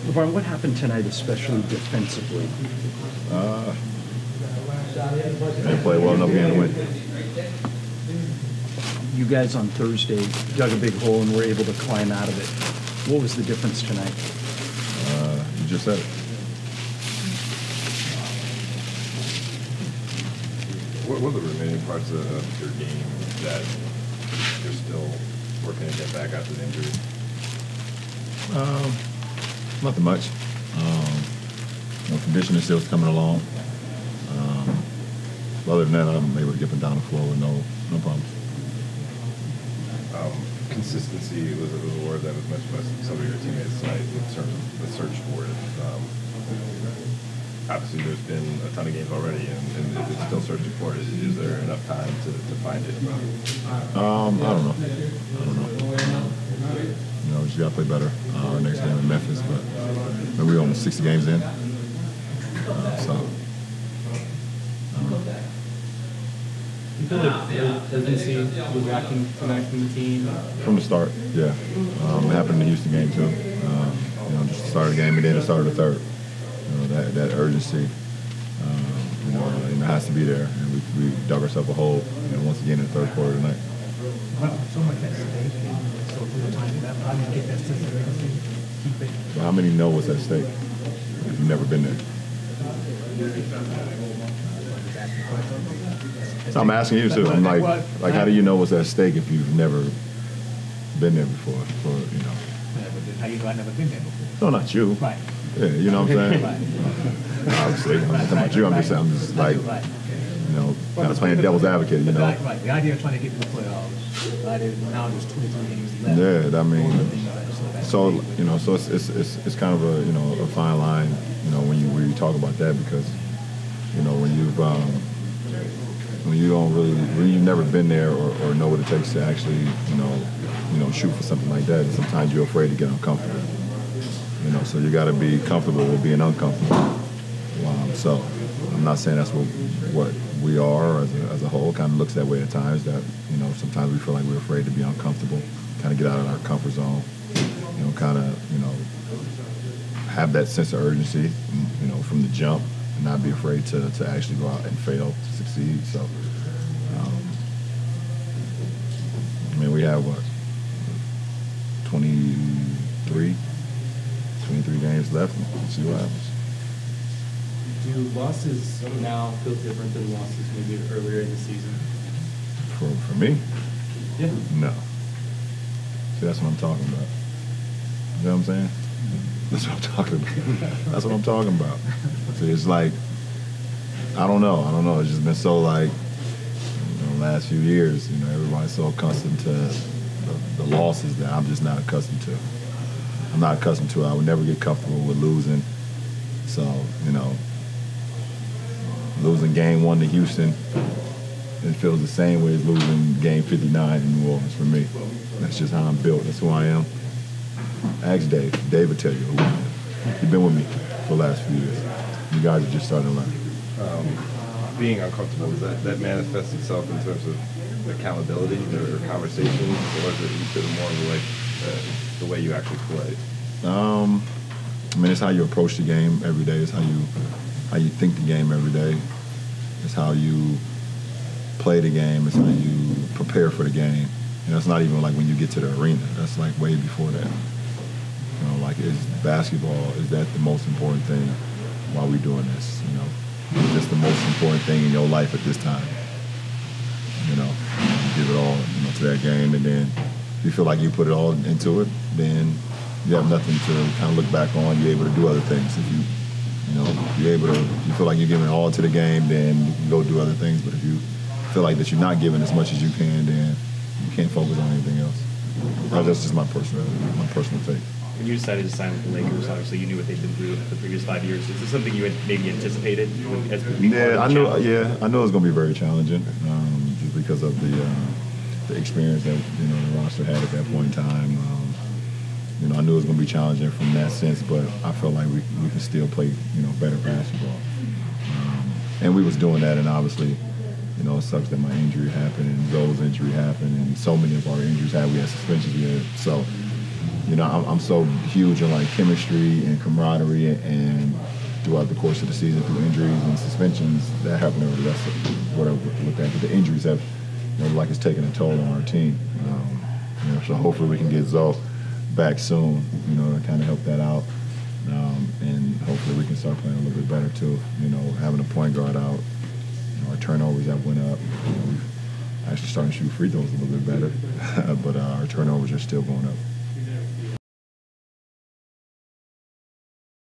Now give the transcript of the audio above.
LeBron, what happened tonight, especially defensively? They played well enough game to win. You guys on Thursday dug a big hole and were able to climb out of it. What was the difference tonight? You just said it. What are the remaining parts of your game that you're still working to get back after the injury? Nothing much. Conditioning still's coming along. Other than that, I'm able to get them down the floor with no problems. Consistency was a word that was mentioned by some of your teammates tonight in terms of the search for it. Obviously, there's been a ton of games already, and it's still searching for it. Is there enough time to find it? I don't know. We just got to play better our next game in Memphis, but we're almost 60 games in. You feel like urgency was lacking tonight from the team? From the start, yeah. It happened in the Houston game too. Just the start of the game and then the start of the third. That urgency, it has to be there. And we dug ourselves a hole, once again in the third quarter tonight. So much at stake, so little time left. How do you get that sense of urgency? Keep it. How many know what's at stake if you've never been there? So I'm asking you too. I'm like, how do you know what's at stake if you've never been there before? How you know I've never been there before? No, not you. Right. Yeah, you know what I'm saying? Right. Obviously, I'm not talking about you. I'm just like, kind of playing devil's advocate, Right. The idea of trying to get to the playoffs. Now there's 23 games left. Yeah, I mean, so it's kind of a fine line, when you talk about that because, when you've never been there or know what it takes to actually, shoot for something like that, sometimes you're afraid to get uncomfortable. So you got to be comfortable with being uncomfortable. So I'm not saying that's what we are as a whole. Kind of looks that way at times. That sometimes we feel like we're afraid to be uncomfortable, kind of get out of our comfort zone. Have that sense of urgency, from the jump, and not be afraid to actually go out and fail to succeed. So, we have 23 games left. Let's see what happens. Do losses now feel different than losses maybe earlier in the season? For me? Yeah. No. See, that's what I'm talking about. You know what I'm saying? That's what I'm talking about. That's what I'm talking about. See, it's like, I don't know. It's just been so the last few years, everybody's so accustomed to the losses that I'm just not accustomed to. I'm not accustomed to it. I would never get comfortable with losing. So, losing game 1 to Houston, it feels the same way as losing game 59 in New Orleans for me. That's just how I'm built. That's who I am. Ask Dave. Dave will tell you who I am. He's been with me for the last few years. You guys are just starting to learn. Being uncomfortable, does that manifest itself in terms of accountability or conversations, or is it more of the way you actually play? It's how you approach the game every day. It's how you think the game every day. It's how you play the game. It's how you prepare for the game. It's not even like when you get to the arena. That's like way before that. Is basketball, is that the most important thing while we're doing this? Is this the most important thing in your life at this time? You give it all, to that game, and then if you feel like you put it all into it, then you have nothing to kind of look back on. You're able to do other things. If you feel like you're giving it all to the game, then you can go do other things. But if you feel like that you're not giving as much as you can, then you can't focus on anything else. That's just my personal take. When you decided to sign with the Lakers, obviously you knew what they'd been through the previous 5 years. Is this something you had maybe anticipated? I knew it was going to be very challenging, just because of the experience that the roster had at that point in time. I knew it was going to be challenging from that sense, but I felt like we could still play better basketball. And we was doing that, and obviously, it sucks that my injury happened and Zoe's injury happened, and so many of our injuries we had suspensions. So I'm so huge in like chemistry and camaraderie and throughout the course of the season through injuries and suspensions that happen over the rest of what I looked at. But the injuries have, like it's taken a toll on our team. So hopefully we can get Zoe back soon, to kind of help that out. And hopefully we can start playing a little bit better too. Having a point guard out, our turnovers have went up. We've actually starting to shoot free throws a little bit better, but our turnovers are still going up.